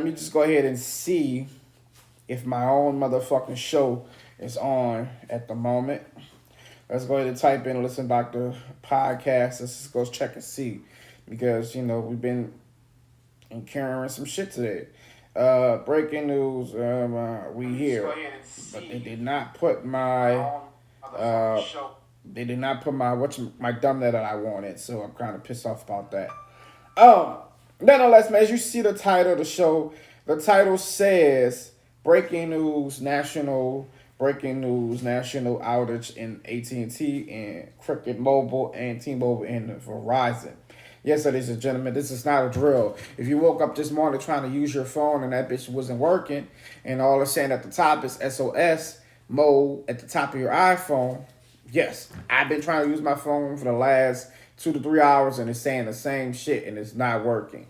Let me just go ahead and see if my own motherfucking show is on at the moment. Let's go ahead and type in Listen Doctor Podcast. Let's just go check and see. Because, we've been encountering some shit today. Breaking news, we here. But they did not put my my thumbnail that I wanted, so I'm kind of pissed off about that. Nonetheless, man, as you see the title of the show, the title says breaking news, national outage in AT&T and Cricket Mobile and T-Mobile and Verizon. Yes, ladies and gentlemen, this is not a drill. If you woke up this morning trying to use your phone and that bitch wasn't working, and all it's saying at the top is SOS mode at the top of your iPhone, yes, I've been trying to use my phone for the last 2 to 3 hours and it's saying the same shit and it's not working.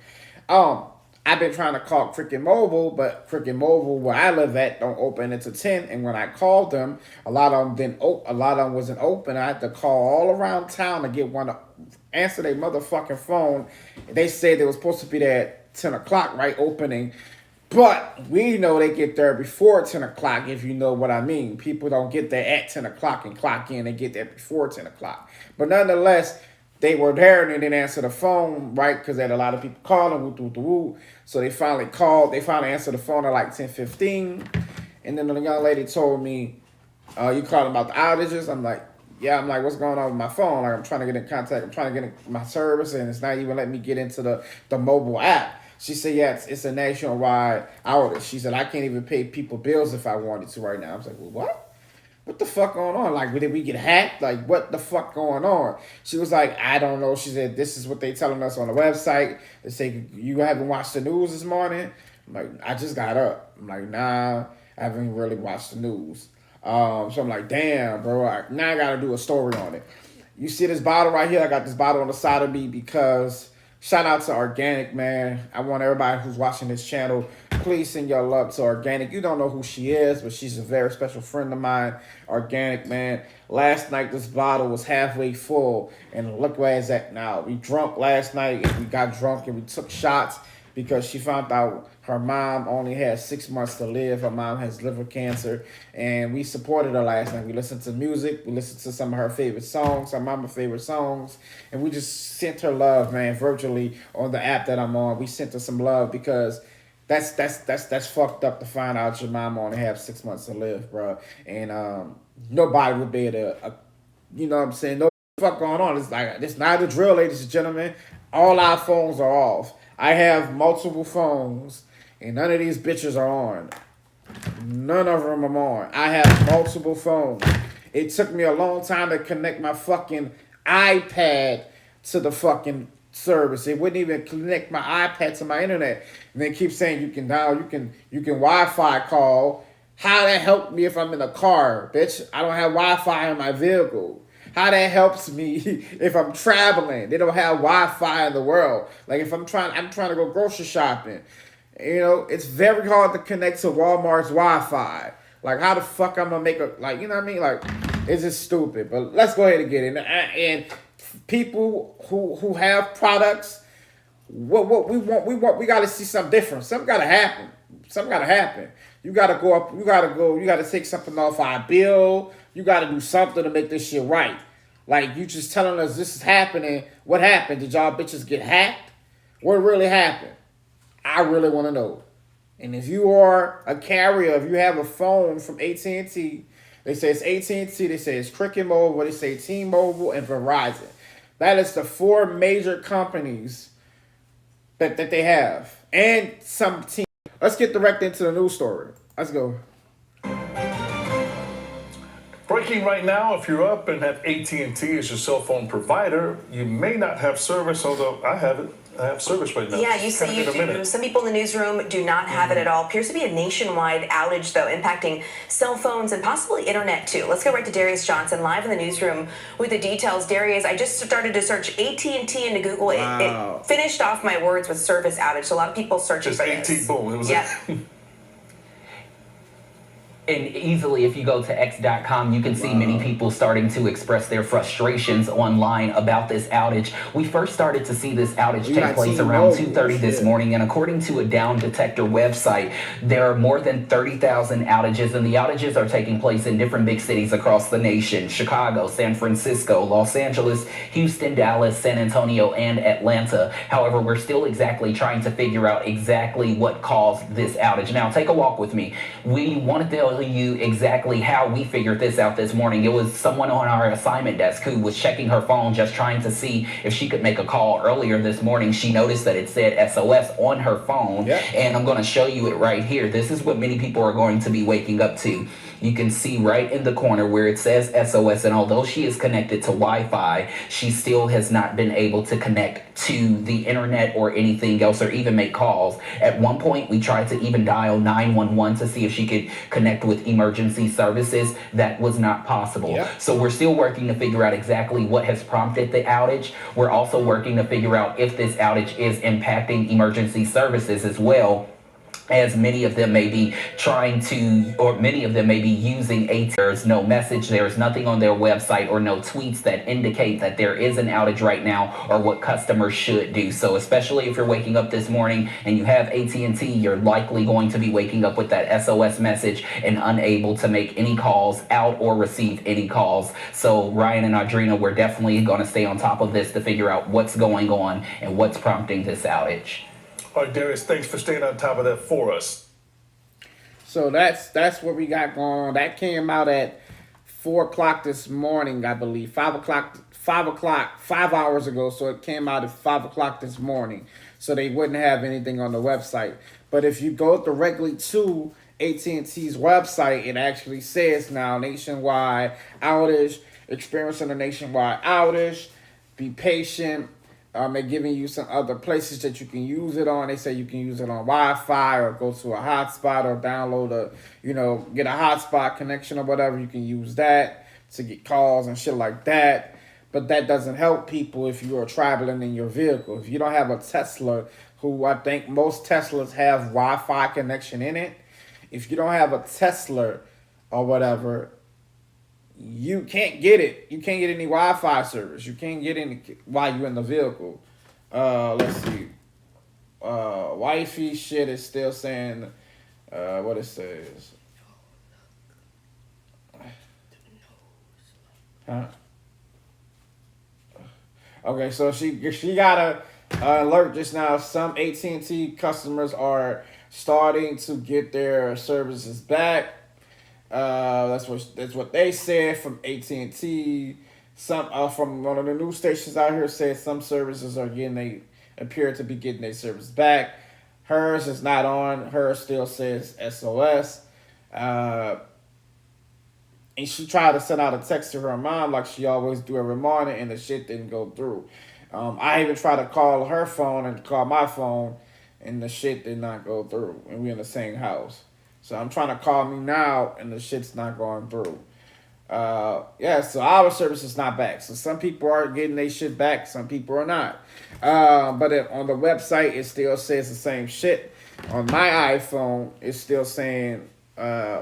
I've been trying to call Cricket Mobile, but Cricket Mobile, where I live at, don't open until 10. And when I called them, a lot of them wasn't open. I had to call all around town to get one to answer their motherfucking phone. They said they was supposed to be there at 10 o'clock, right, opening. But we know they get there before 10 o'clock, if you know what I mean. People don't get there at 10 o'clock and clock in. They get there before 10 o'clock. But nonetheless, they were there and they didn't answer the phone, right? Because they had a lot of people calling, woo. So they finally called. They finally answered the phone at like 10:15. And then the young lady told me, you called about the outages? I'm like, yeah. I'm like, what's going on with my phone? Like, I'm trying to get in contact. I'm trying to get in my service, and it's not even letting me get into the mobile app. She said, yeah, it's a nationwide outage. She said, I can't even pay people bills if I wanted to right now. I was like, well, what? What the fuck going on? Like, did we get hacked? Like, what the fuck going on? She was like, I don't know. She said, this is what they telling us on the website. They say, you haven't watched the news this morning? I'm like, I just got up. I'm like, nah, I haven't really watched the news. So I'm like, damn, bro. Now I got to do a story on it. You see this bottle right here? I got this bottle on the side of me because shout out to Organic, man. I want everybody who's watching this channel, please send your love to Organic. You don't know who she is, but she's a very special friend of mine. Organic, man. Last night, this bottle was halfway full, and look where it's at now. We drunk last night, and we got drunk, and we took shots because she found out her mom only had 6 months to live. Her mom has liver cancer, and we supported her last night. We listened to music. We listened to some of her favorite songs, her mama's favorite songs, and we just sent her love, man, virtually on the app that I'm on. We sent her some love because that's fucked up to find out your mom only have 6 months to live, bro. And nobody would be able to, you know what I'm saying? No fuck going on. It's like, it's not a drill, ladies and gentlemen. All our phones are off. I have multiple phones, and none of these bitches are on. None of them are on. I have multiple phones. It took me a long time to connect my fucking iPad to the fucking service. It wouldn't even connect my iPad to my internet. And they keep saying you can Wi-Fi call. How that help me if I'm in a car, bitch? I don't have Wi-Fi in my vehicle. How that helps me if I'm traveling. They don't have Wi-Fi in the world. Like if I'm trying to go grocery shopping. It's very hard to connect to Walmart's Wi-Fi. Like how the fuck I'm gonna make a, like, you know what I mean? Like, it's just stupid. But let's go ahead and get it. And people who have products, what we want, we gotta see something different. Something gotta happen. You gotta take something off our bill. You gotta do something to make this shit right. Like, you just telling us this is happening. What happened? Did y'all bitches get hacked? What really happened? I really want to know. And if you are a carrier, if you have a phone from AT&T, they say it's AT&T, they say it's Cricket Mobile, they say T-Mobile and Verizon. That is the 4 major companies that they have. And some team. Let's get direct into the news story. Let's go. Breaking right now, if you're up and have AT&T as your cell phone provider, you may not have service, although I have it. I have service right now. Yeah, you say you do. Some people in the newsroom do not have it at all. Appears to be a nationwide outage, though, impacting cell phones and possibly internet, too. Let's go right to Darius Johnson, live in the newsroom with the details. Darius, I just started to search AT&T into Google. Wow. It finished off my words with service outage. So a lot of people searching just for AT, this. boom. It was yeah. And easily, if you go to x.com, you can see many people starting to express their frustrations online about this outage. We first started to see this outage take place around 2:30 this morning, and according to a Down Detector website, there are more than 30,000 outages, and the outages are taking place in different big cities across the nation: Chicago, San Francisco, Los Angeles, Houston, Dallas, San Antonio, and Atlanta. However, we're still exactly trying to figure out exactly what caused this outage. Now, take a walk with me. We want to tell you exactly how we figured this out this morning. It was someone on our assignment desk who was checking her phone, just trying to see if she could make a call earlier this morning. She noticed that it said SOS on her phone, and I'm going to show you it right here. This is what many people are going to be waking up to. You can see right in the corner where it says SOS, and although she is connected to Wi-Fi, she still has not been able to connect to the internet or anything else, or even make calls. At one point, we tried to even dial 911 to see if she could connect with emergency services. That was not possible. So we're still working to figure out exactly what has prompted the outage. We're also working to figure out if this outage is impacting emergency services as well, as many of them may be trying to, or many of them may be using AT&T. There's no message, there's nothing on their website or no tweets that indicate that there is an outage right now or what customers should do. So especially if you're waking up this morning and you have AT&T, you're likely going to be waking up with that SOS message and unable to make any calls out or receive any calls. So Ryan and Audrina, we're definitely going to stay on top of this to figure out what's going on and what's prompting this outage. All right, Darius, thanks for staying on top of that for us. So that's what we got going on. That came out at 4 o'clock this morning, I believe. 5 o'clock, 5 hours ago. So it came out at 5 o'clock this morning. So they wouldn't have anything on the website. But if you go directly to AT&T's website, it actually says now nationwide outage, experiencing a nationwide outage, be patient. They're giving you some other places that you can use it on. They say you can use it on Wi-Fi or go to a hotspot or download get a hotspot connection or whatever. You can use that to get calls and shit like that. But that doesn't help people if you are traveling in your vehicle. If you don't have a Tesla, who I think most Teslas have Wi-Fi connection in it. If you don't have a Tesla or whatever, you can't get it. You can't get any Wi-Fi service. You can't get any while you're in the vehicle. Let's see. Wi-Fi shit is still saying what it says. Huh? Okay, so she got a alert just now. Some AT&T customers are starting to get their services back. That's what they said from AT&T. Some from one of the news stations out here said some services appear to be getting their service back. Hers is not on. Hers still says SOS. And she tried to send out a text to her mom like she always do every morning, and the shit didn't go through. I even tried to call her phone and call my phone, and the shit did not go through. And we're in the same house. So I'm trying to call me now, and the shit's not going through. So our service is not back. So some people are getting their shit back, some people are not. But on the website, it still says the same shit. On my iPhone, it's still saying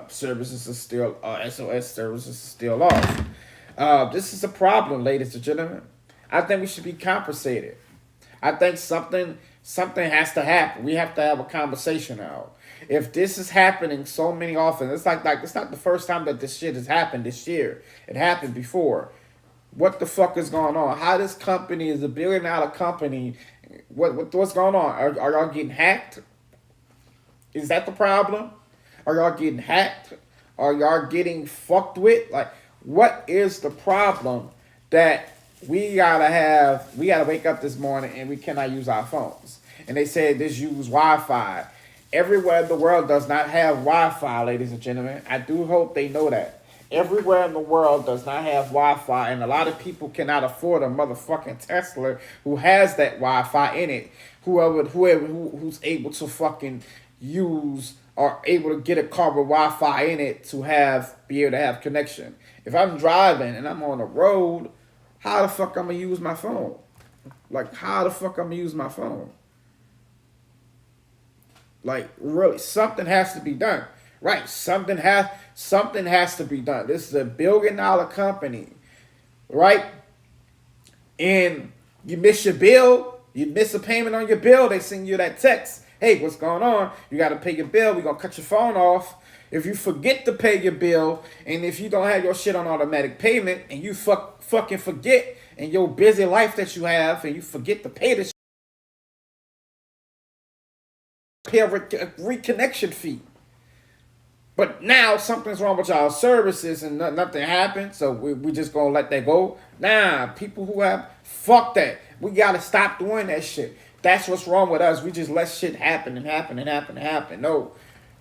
services are still, SOS services are still off. This is a problem, ladies and gentlemen. I think we should be compensated. I think something has to happen. We have to have a conversation now. If this is happening so many often, it's like it's not the first time that this shit has happened this year. It happened before. What the fuck is going on? How this company is a $1 billion company? What's going on? Are y'all getting hacked? Is that the problem? Are y'all getting hacked? Are y'all getting fucked with? Like, what is the problem that we gotta wake up this morning and we cannot use our phones? And they said this use Wi-Fi. Everywhere in the world does not have Wi-Fi, ladies and gentlemen. I do hope they know that. Everywhere in the world does not have Wi-Fi, and a lot of people cannot afford a motherfucking Tesla who has that Wi-Fi in it. Who's able to fucking use or able to get a car with Wi-Fi in it to be able to have connection. If I'm driving and I'm on the road, how the fuck I'm gonna use my phone? Like, how the fuck I'm gonna use my phone? Like, really, something has to be done. Right. Something has to be done. This is a $1 billion company, right? And you miss your bill, you miss a payment on your bill, they send you that text. Hey, what's going on? You got to pay your bill. We're going to cut your phone off. If you forget to pay your bill, and if you don't have your shit on automatic payment, and you fucking forget in your busy life that you have, and you forget to pay this, pay a reconnection fee. But now something's wrong with our services and nothing happened, so we just gonna let that go. Nah, people who have, fuck that. We gotta stop doing that shit. That's what's wrong with us. We just let shit happen and happen and happen and happen. No,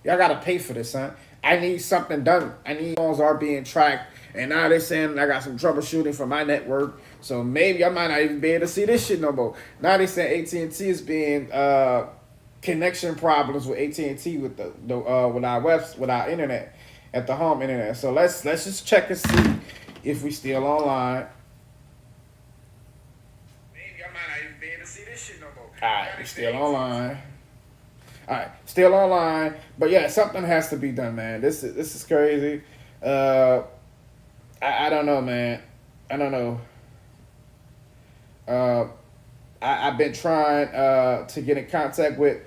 y'all gotta pay for this, son. I need something done. I need phones are being tracked, and now they're saying I got some troubleshooting from my network, so maybe I might not even be able to see this shit no more. Now they saying AT&T is being connection problems with AT&T with the with our internet at the home internet. So let's just check and see if we still online. Maybe I might not even be able to see this shit no more. Alright, we still online. Alright, still online. But yeah, something has to be done, man. This is crazy. I don't know, man. I don't know. I've been trying to get in contact with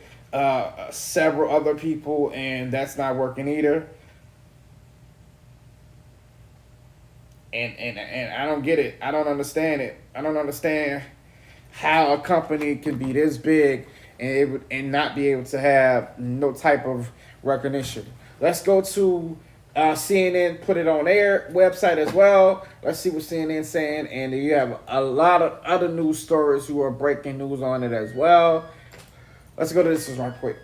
several other people, and that's not working either. And I don't get it. I don't understand it. I don't understand how a company can be this big and not be able to have no type of recognition. Let's go to CNN, put it on their website as well. Let's see what CNN's saying. And you have a lot of other news stories who are breaking news on it as well. Let's go to this one quick.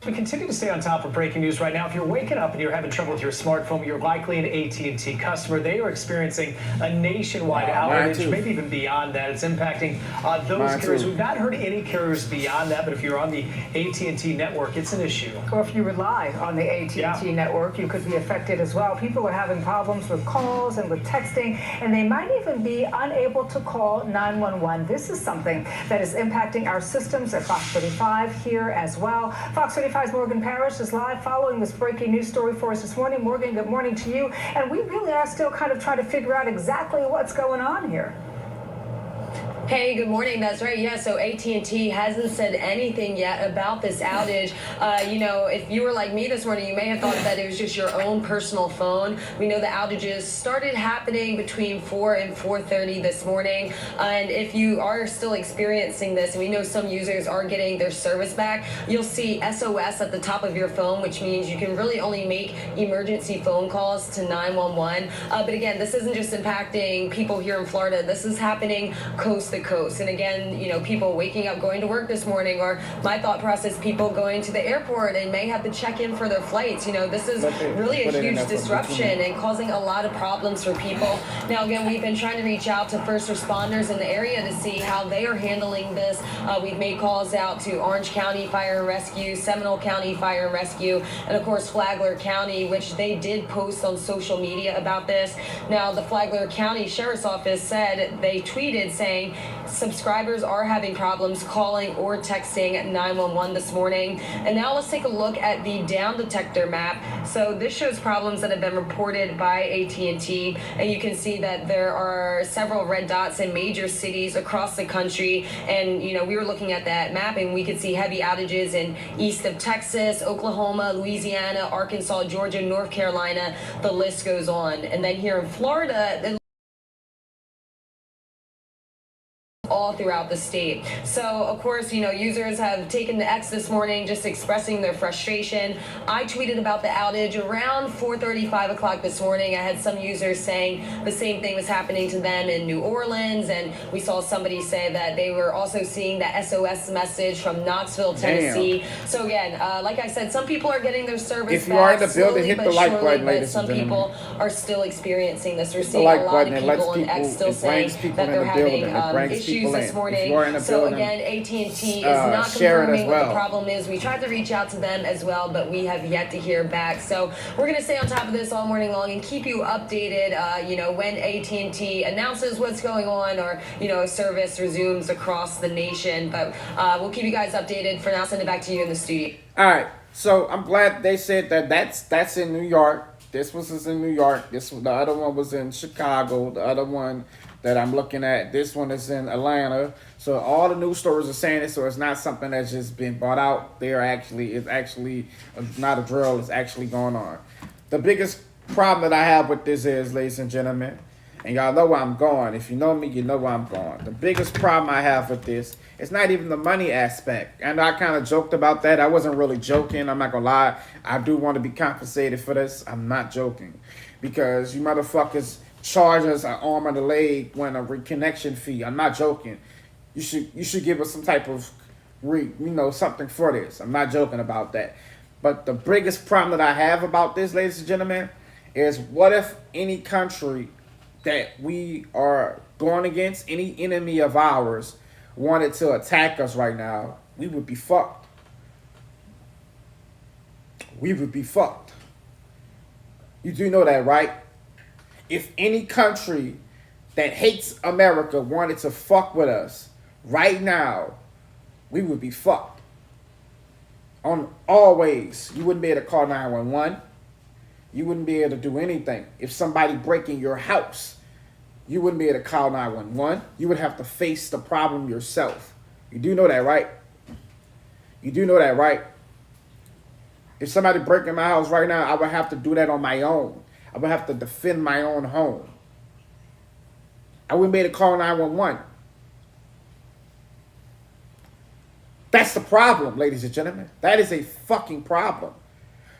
We continue to stay on top of breaking news right now. If you're waking up and you're having trouble with your smartphone, you're likely an AT&T customer. They are experiencing a nationwide outage, maybe even beyond that. It's impacting those carriers. We've not heard any carriers beyond that, but if you're on the AT&T network, it's an issue. Or if you rely on the AT&T network, you could be affected as well. People are having problems with calls and with texting, and they might even be unable to call 911. This is something that is impacting our systems at Fox 35 here as well. Fox 35's Morgan Parrish is live following this breaking news story for us this morning. Morgan, good morning to you. And we really are still kind of trying to figure out exactly what's going on here. Hey, good morning. That's right. Yeah, so AT&T hasn't said anything yet about this outage. If you were like me this morning, you may have thought that it was just your own personal phone. We know the outages started happening between 4 and 4:30 this morning. And if you are still experiencing this, and we know some users are getting their service back, you'll see SOS at the top of your phone, which means you can really only make emergency phone calls to 911. But again, this isn't just impacting people here in Florida. This is happening coast to coast. And again, people waking up, going to work this morning, or my thought process, people going to the airport and may have to check in for their flights. This is really a huge disruption and causing a lot of problems for people. Now, again, we've been trying to reach out to first responders in the area to see how they are handling this. We've made calls out to Orange County Fire and Rescue, Seminole County Fire and Rescue, and of course Flagler County, which they did post on social media about this. Now, the Flagler County Sheriff's Office said, they tweeted saying, subscribers are having problems calling or texting 911 this morning. And now let's take a look at the down detector map. So this shows problems that have been reported by AT&T, and you can see that there are several red dots in major cities across the country. And we were looking at that map and we could see heavy outages in east of Texas, Oklahoma, Louisiana, Arkansas, Georgia, North Carolina. The list goes on. And then here in Florida, all throughout the state. So, of course, users have taken to X this morning just expressing their frustration. I tweeted about the outage around 4:30, 5 o'clock this morning. I had some users saying the same thing was happening to them in New Orleans, and we saw somebody say that they were also seeing the SOS message from Knoxville, Tennessee. Damn. So again, like I said, some people are getting their service if you are in the building, slowly, hit the like button, ladies some and gentlemen. people are still experiencing this. We're seeing a lot of people on X still saying that they're having issues this morning. So again, AT&T is not confirming what the problem is. We tried to reach out to them as well, but we have yet to hear back. So we're going to stay on top of this all morning long and keep you updated, when AT&T announces what's going on, or, service resumes across the nation. But we'll keep you guys updated. For now, send it back to you in the studio. All right. So I'm glad they said that that's in New York. This was in New York. The other one was in Chicago. The other one that I'm looking at, this one is in Atlanta. So all the news stories are saying it. So it's not something that's just been brought out there. It's actually not a drill. It's actually going on. The biggest problem that I have with this is, ladies and gentlemen, and y'all know where I'm going. If you know me, you know where I'm going. The biggest problem I have with this, it's not even the money aspect. And I kind of joked about that. I wasn't really joking. I'm not going to lie. I do want to be compensated for this. I'm not joking. Because you motherfuckers charge us an arm and a leg when a reconnection fee. I'm not joking. You should give us some type of, something for this. I'm not joking about that. But the biggest problem that I have about this, ladies and gentlemen, is what if any country that we are going against, any enemy of ours, wanted to attack us right now, we would be fucked. We would be fucked. You do know that, right? If any country that hates America wanted to fuck with us right now, we would be fucked. On always, you wouldn't be able to call 911. You wouldn't be able to do anything. If somebody break in your house, you wouldn't be able to call 911. You would have to face the problem yourself. You do know that, right? You do know that, right? If somebody break in my house right now, I would have to do that on my own. I would have to defend my own home. I wouldn't be able to call 911. That's the problem, ladies and gentlemen. That is a fucking problem.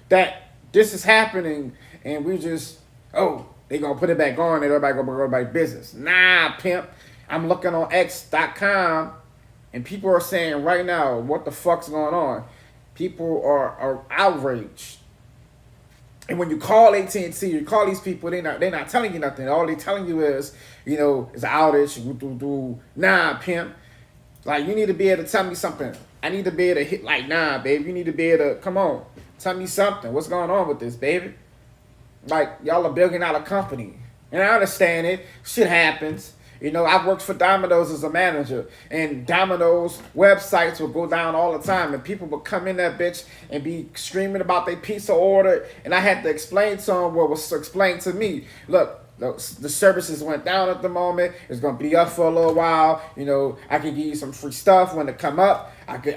That this is happening and we just, they gonna put it back on and everybody gonna go about business. Nah, pimp. I'm looking on X.com and people are saying right now, what the fuck's going on? People are outraged. And when you call AT&T, you call these people, they're not telling you nothing. All they telling you is, it's an outage. Nah, pimp. Like, you need to be able to tell me something. I need to be able to hit, nah, baby. You need to be able to, come on. Tell me something. What's going on with this, baby? Like, y'all are building out a company. And I understand it. Shit happens. I've worked for Domino's as a manager. And Domino's websites will go down all the time. And people will come in that bitch and be screaming about their pizza order. And I had to explain to them what was explained to me. Look, the services went down at the moment. It's going to be up for a little while. I can give you some free stuff when it come up. I could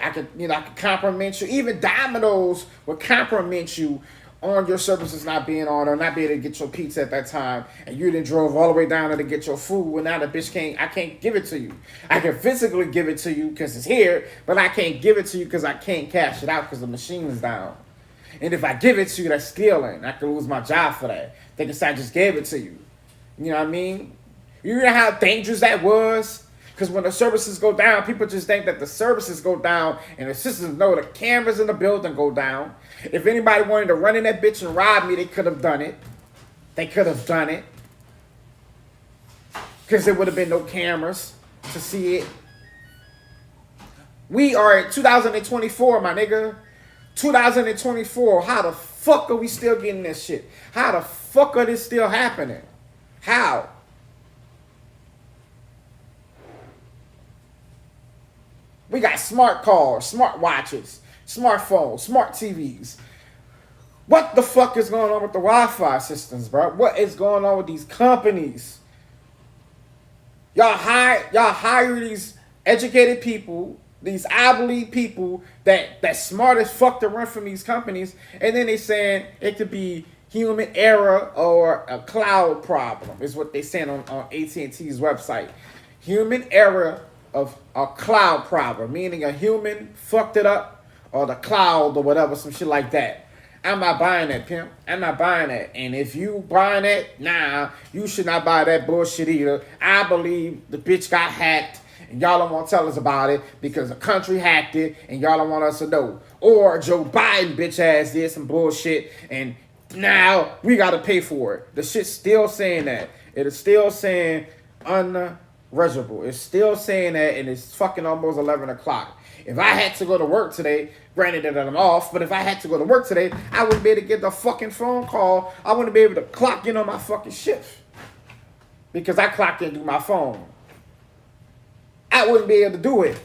compliment you. Even Domino's will compliment you on your services not being on or not being able to get your pizza at that time. And you done drove all the way down there to get your food. And now the bitch I can't give it to you. I can physically give it to you because it's here, but I can't give it to you because I can't cash it out because the machine is down. And if I give it to you, that's stealing. I could lose my job for that. They can say I just gave it to you. You know what I mean? You know how dangerous that was? Because when the services go down, people just think that the services go down and the systems know the cameras in the building go down. If anybody wanted to run in that bitch and rob me, they could have done it. They could have done it. Because there would have been no cameras to see it. We are in 2024, my nigga. 2024. How the fuck are we still getting this shit? How the fuck are this still happening? How? We got smart cars, smart watches, smartphones, smart TVs. What the fuck is going on with the Wi-Fi systems, bro? What is going on with these companies? Y'all hire these educated people, these eye people that smart as fuck to run from these companies, and then they saying it could be human error or a cloud problem is what they saying on AT&T's website. Human error of a cloud problem, meaning a human fucked it up or the cloud or whatever, some shit like that. I'm not buying that, pimp. I'm not buying that. And if you buying that, nah, you should not buy that bullshit either. I believe the bitch got hacked and y'all don't want to tell us about it because the country hacked it and y'all don't want us to know. Or Joe Biden bitch ass did some bullshit and now we got to pay for it. The shit's still saying that. It is still saying unreservable. It's still saying that and it's fucking almost 11 o'clock. If I had to go to work today, granted that I'm off, but if I had to go to work today, I wouldn't be able to get the fucking phone call. I wouldn't be able to clock in on my fucking shift because I clocked in through my phone. I wouldn't be able to do it.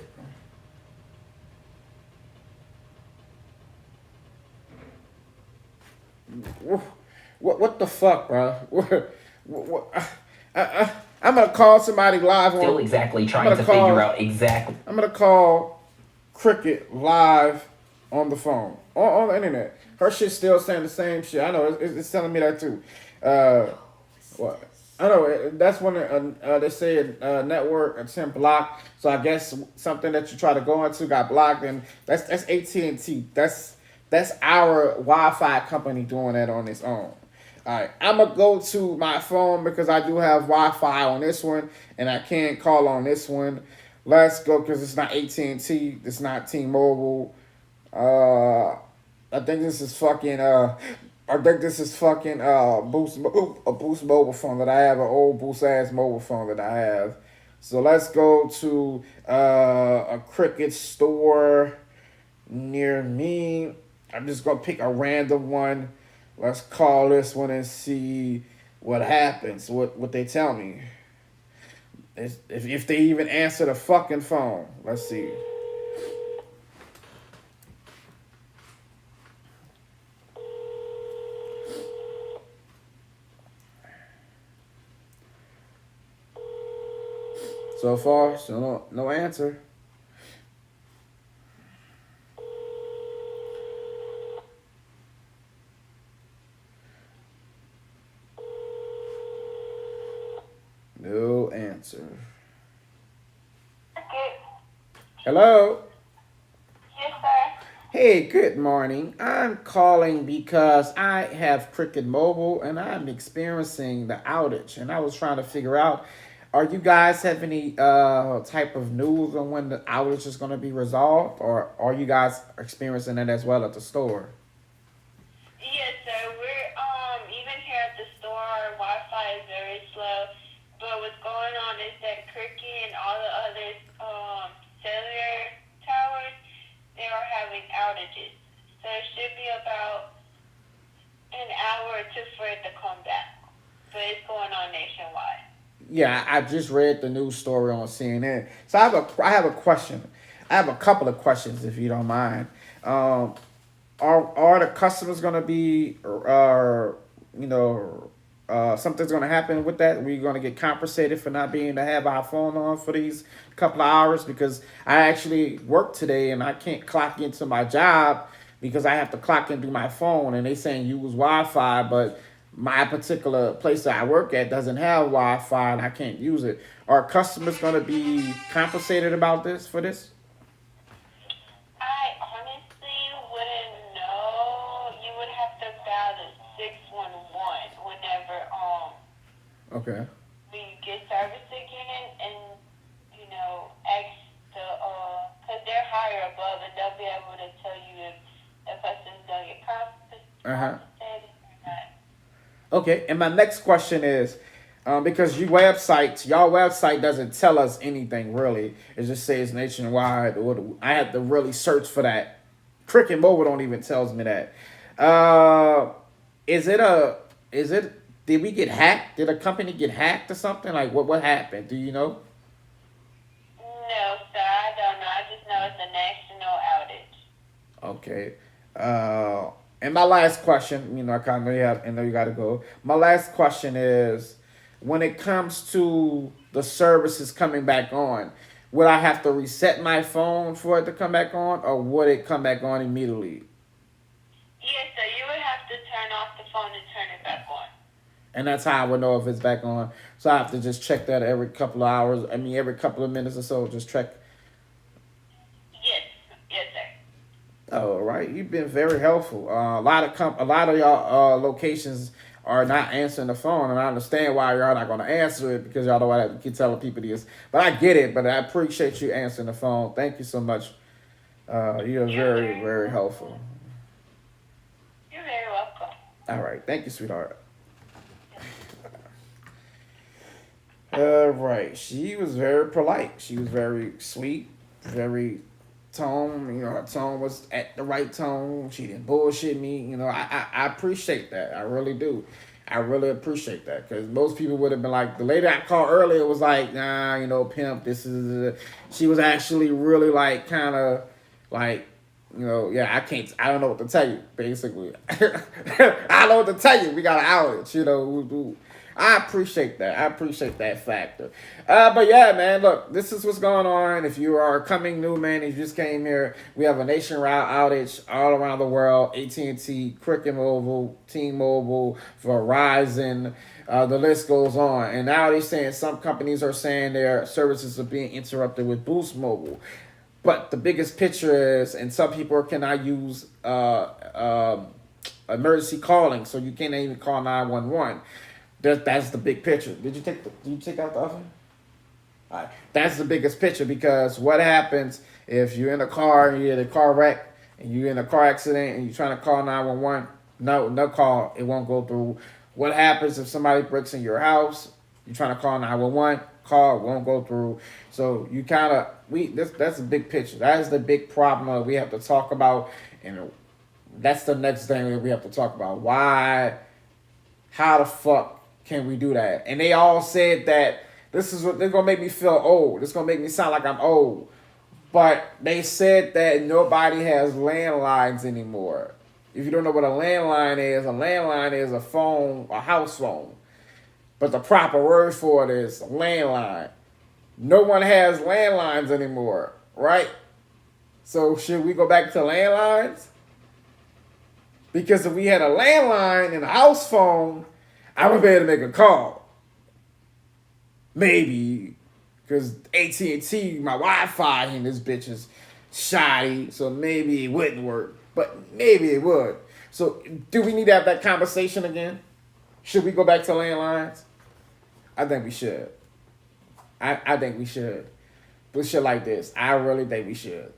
What the fuck, bro? I'm gonna call somebody live on. Still exactly trying to figure out exactly. I'm gonna call Cricket live on the phone on the internet. Her shit's still saying the same shit. I know it's telling me that too. What? I know that's when they say network attempt blocked. So I guess something that you try to go into got blocked, and that's AT&T. That's our Wi-Fi company doing that on its own. All right, I'm gonna go to my phone because I do have Wi-Fi on this one, and I can't call on this one. Let's go because it's not AT&T. It's not T-Mobile. I think this is fucking. Boost mobile phone that I have, an old Boost ass mobile phone that I have. So let's go to a Cricket store near me. I'm just gonna pick a random one. Let's call this one and see what happens. What they tell me. If they even answer the fucking phone. Let's see. So far, so no answer. No answer. Hello? Yes, sir. Hey, good morning. I'm calling because I have Cricket Mobile and I'm experiencing the outage. And I was trying to figure out, are you guys have any type of news on when the outage is going to be resolved? Or are you guys experiencing it as well at the store? Yes, sir. We're even here at the store, our Wi-Fi is very slow. But what's going on is that Cricket and all the other cellular towers, they are having outages. So it should be about an hour or two for it to come back. But it's going on nationwide. Yeah, I just read the news story on CNN. So I have a question. I have a couple of questions, if you don't mind. Are the customers going to be, something's going to happen with that? We're going to get compensated for not being to have our phone on for these couple of hours? Because I actually work today and I can't clock into my job because I have to clock in through my phone, and they saying use Wi-Fi, but my particular place that I work at doesn't have Wi-Fi and I can't use it. Are customers going to be compensated about this for this? I honestly wouldn't know. You would have to dial the 611 whenever Okay. we get service again, and ask because they're higher above, and they'll be able to tell you if the person's gonna get compensated or not. Okay, and my next question is, because y'all website doesn't tell us anything really. It just says nationwide. I have to really search for that. Cricket Mobile don't even tells me that. Did we get hacked? Did a company get hacked or something? Like what happened? Do you know? No, sir, I don't know. I just know it's a national outage. Okay. And my last question, I kind of know you got to go. My last question is, when it comes to the services coming back on, would I have to reset my phone for it to come back on, or would it come back on immediately? Yes, sir. You would have to turn off the phone and turn it back on. And that's how I would know if it's back on. So I have to just check that every couple of hours. Every couple of minutes or so, just check. Yes, sir. All right, you've been very helpful. A lot of y'all locations are not answering the phone, and I understand why y'all not going to answer it because y'all don't want to keep telling people this. But I get it. But I appreciate you answering the phone. Thank you so much. You're very, very helpful. You're very welcome. All right, thank you, sweetheart. All right, she was very polite. She was very sweet, very tone. Her tone was at the right tone. She didn't bullshit me. I appreciate that. I really do. I really appreciate that because most people would have been like, the lady I called earlier was like, nah, pimp, this is. She was actually really like kind of like I don't know what to tell you, basically. I don't know what to tell you. We got an outage, I appreciate that. I appreciate that factor. But yeah, man, look, this is what's going on. If you are coming new, man, if you just came here, we have a nationwide outage all around the world. AT&T, Cricket Mobile, T-Mobile, Verizon, the list goes on. And now they're saying some companies are saying their services are being interrupted with Boost Mobile. But the biggest picture is, and some people cannot use emergency calling, so you can't even call 911. That's the big picture. Did you take out the oven? All right. That's the biggest picture, because what happens if you're in a car and you're in a car wreck and you're in a car accident and you're trying to call 911? No call. It won't go through. What happens if somebody breaks in your house? You're trying to call 911? Call won't go through. So you that's the big picture. That is the big problem that we have to talk about, and that's the next thing that we have to talk about. How the fuck can we do that? And they all said that this is what they're gonna make me feel old. It's gonna make me sound like I'm old. But they said that nobody has landlines anymore. If you don't know what a landline is a phone, a house phone. But the proper word for it is landline. No one has landlines anymore, right? So should we go back to landlines? Because if we had a landline and a house phone, I would be able to make a call. Maybe. Because AT&T, my Wi-Fi in this bitch is shoddy, so maybe it wouldn't work. But maybe it would. So do we need to have that conversation again? Should we go back to landlines? I think we should. I think we should. With shit like this, I really think we should.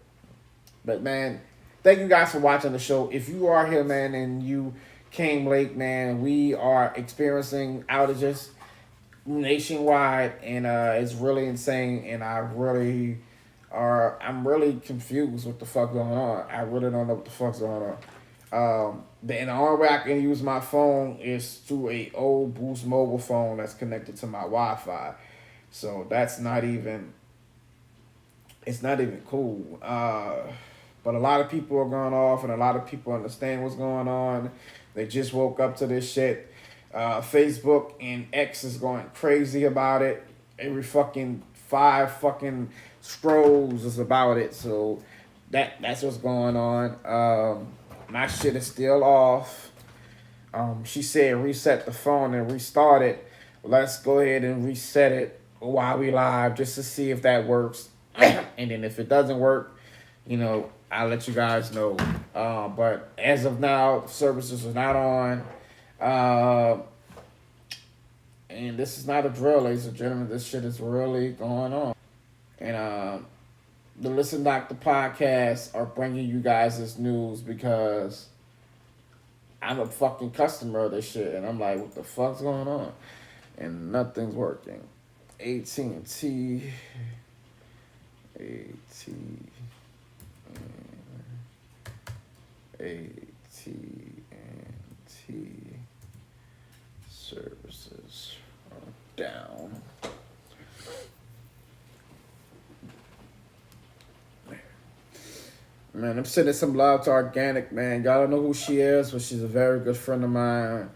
But man, thank you guys for watching the show. If you are here, man, and you came late, man, we are experiencing outages nationwide, and it's really insane, and I'm really confused what the fuck going on. I really don't know what the fuck's going on. The only way I can use my phone is through a old Boost mobile phone that's connected to my Wi-Fi. So it's not even cool. But a lot of people are going off, and a lot of people understand what's going on. They just woke up to this shit. Facebook and X is going crazy about it. Every fucking 5 fucking scrolls is about it. So that's what's going on. My shit is still off. She said reset the phone and restart it. Let's go ahead and reset it while we live just to see if that works. And then if it doesn't work, I'll let you guys know. But as of now, the services are not on. And this is not a drill, ladies and gentlemen. This shit is really going on. And the Listen Doctor podcast are bringing you guys this news because I'm a fucking customer of this shit. And I'm like, what the fuck's going on? And nothing's working. AT&T. Services are down. Man, I'm sending some love to Organic, man. Y'all don't know who she is, but she's a very good friend of mine.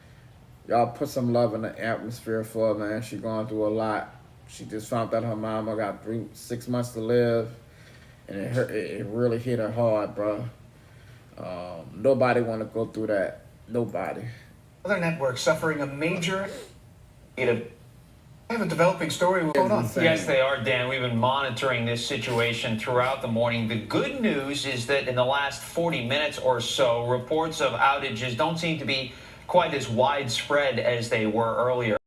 Y'all put some love in the atmosphere for her, man. She's going through a lot. She just found out her mama got 6 months to live, and it really hit her hard, bro. Nobody want to go through that. Nobody. Other networks suffering a major. I have a developing story. What's going on? Yes, they are, Dan. We've been monitoring this situation throughout the morning. The good news is that in the last 40 minutes or so, reports of outages don't seem to be quite as widespread as they were earlier.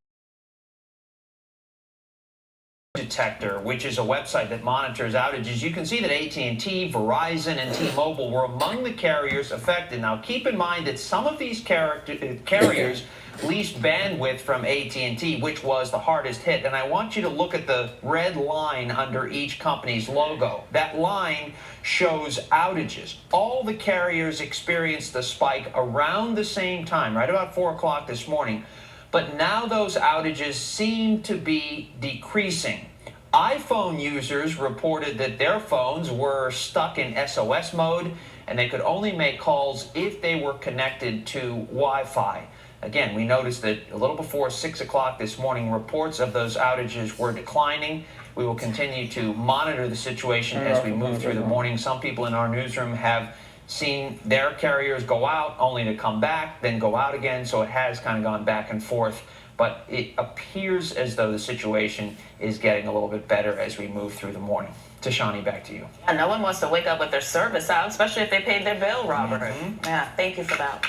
Detector, which is a website that monitors outages, you can see that AT&T, Verizon, and T-Mobile were among the carriers affected. Now, keep in mind that some of these carriers leased bandwidth from AT&T, which was the hardest hit. And I want you to look at the red line under each company's logo. That line shows outages. All the carriers experienced the spike around the same time, right about 4 o'clock this morning. But now those outages seem to be decreasing. iPhone users reported that their phones were stuck in SOS mode, and they could only make calls if they were connected to Wi-Fi. Again, we noticed that a little before 6 o'clock this morning, reports of those outages were declining. We will continue to monitor the situation as we move through the morning. Some people in our newsroom have seen their carriers go out only to come back, then go out again, so it has kind of gone back and forth. But it appears as though the situation is getting a little bit better as we move through the morning. Tashani, back to you. And no one wants to wake up with their service out, especially if they paid their bill, Robert. Yeah, thank you for that.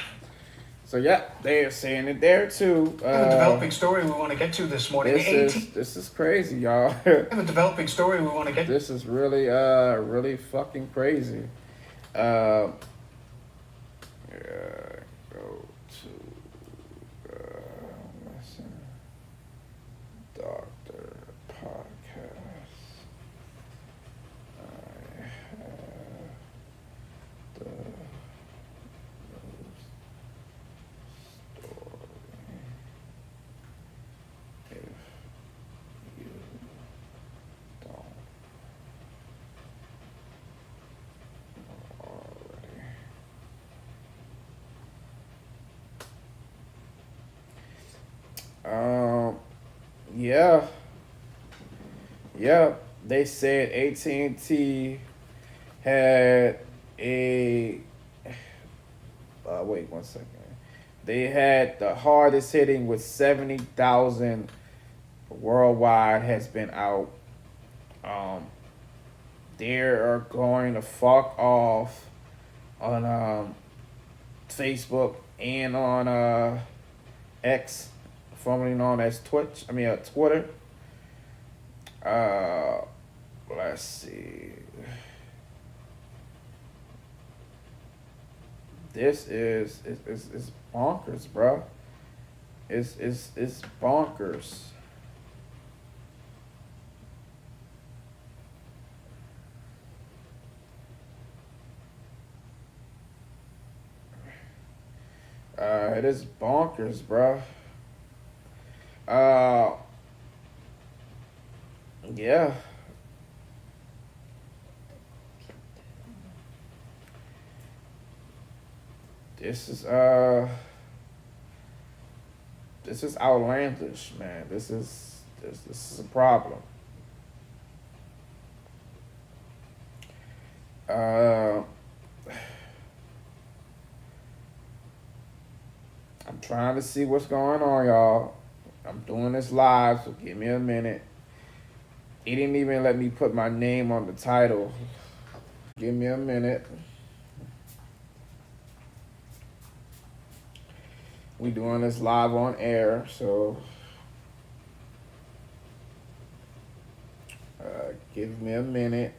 So yeah, they are saying it there too. We have a developing story we want to get to this morning. This is crazy, y'all. We have a developing story we want to get to. This is really fucking crazy. Go to listen, Doctor Podcast. I have the news story. If you don't already. Yeah, they said AT&T had a, wait 1 second. They had the hardest hitting with 70,000 worldwide has been out. They are going to fuck off on Facebook and on X, formerly known as Twitter. Let's see. This is bonkers, bro. It's bonkers. It is bonkers, bro. Yeah. This is outlandish, man. This is a problem. I'm trying to see what's going on, y'all. I'm doing this live, so give me a minute. He didn't even let me put my name on the title. Give me a minute. We doing this live on air, so give me a minute.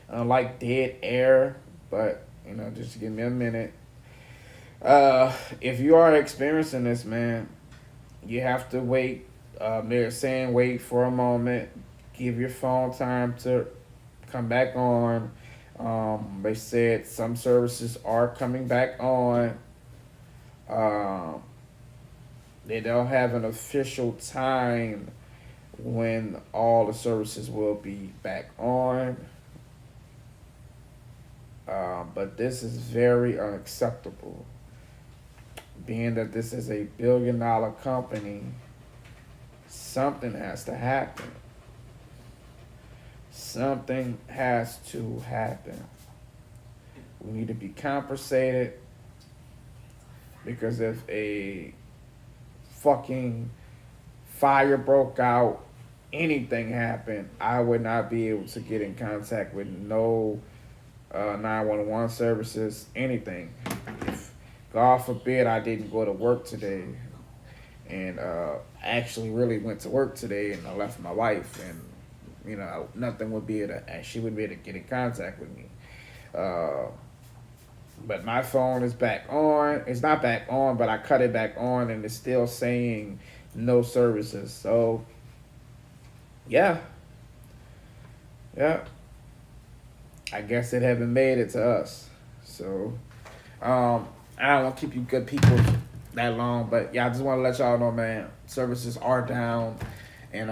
I don't like dead air, but just give me a minute. If you are experiencing this, man, you have to wait. They're saying wait for a moment. Give your phone time to come back on. They said some services are coming back on. They don't have an official time when all the services will be back on. But this is very unacceptable. Being that this is a billion-dollar company, something has to happen. Something has to happen. We need to be compensated, because if a fucking fire broke out, anything happened, I would not be able to get in contact with no 911 services, anything. If, God forbid, I didn't go to work today, and actually really went to work today, and I left my wife, and nothing would be able to, she wouldn't be able to get in contact with me. But my phone is back on. It's not back on, but I cut it back on, and it's still saying no services. So, yeah. I guess it haven't made it to us. So, I don't want to keep you good people that long, but yeah, I just want to let y'all know, man, services are down, and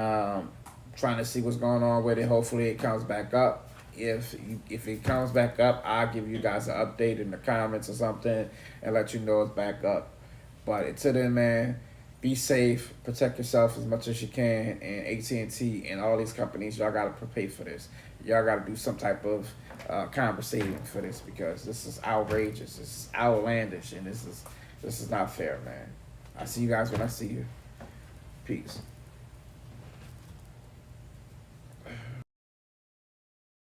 trying to see what's going on with it. Hopefully it comes back up. if it comes back up, I'll give you guys an update in the comments or something and let you know it's back up. But until then, man, be safe, protect yourself as much as you can, and AT&T and all these companies, y'all gotta pay for this. Y'all gotta do some type of compensating for this, because this is outrageous, this is outlandish, and this is not fair, man. I see you guys when I see you. Peace.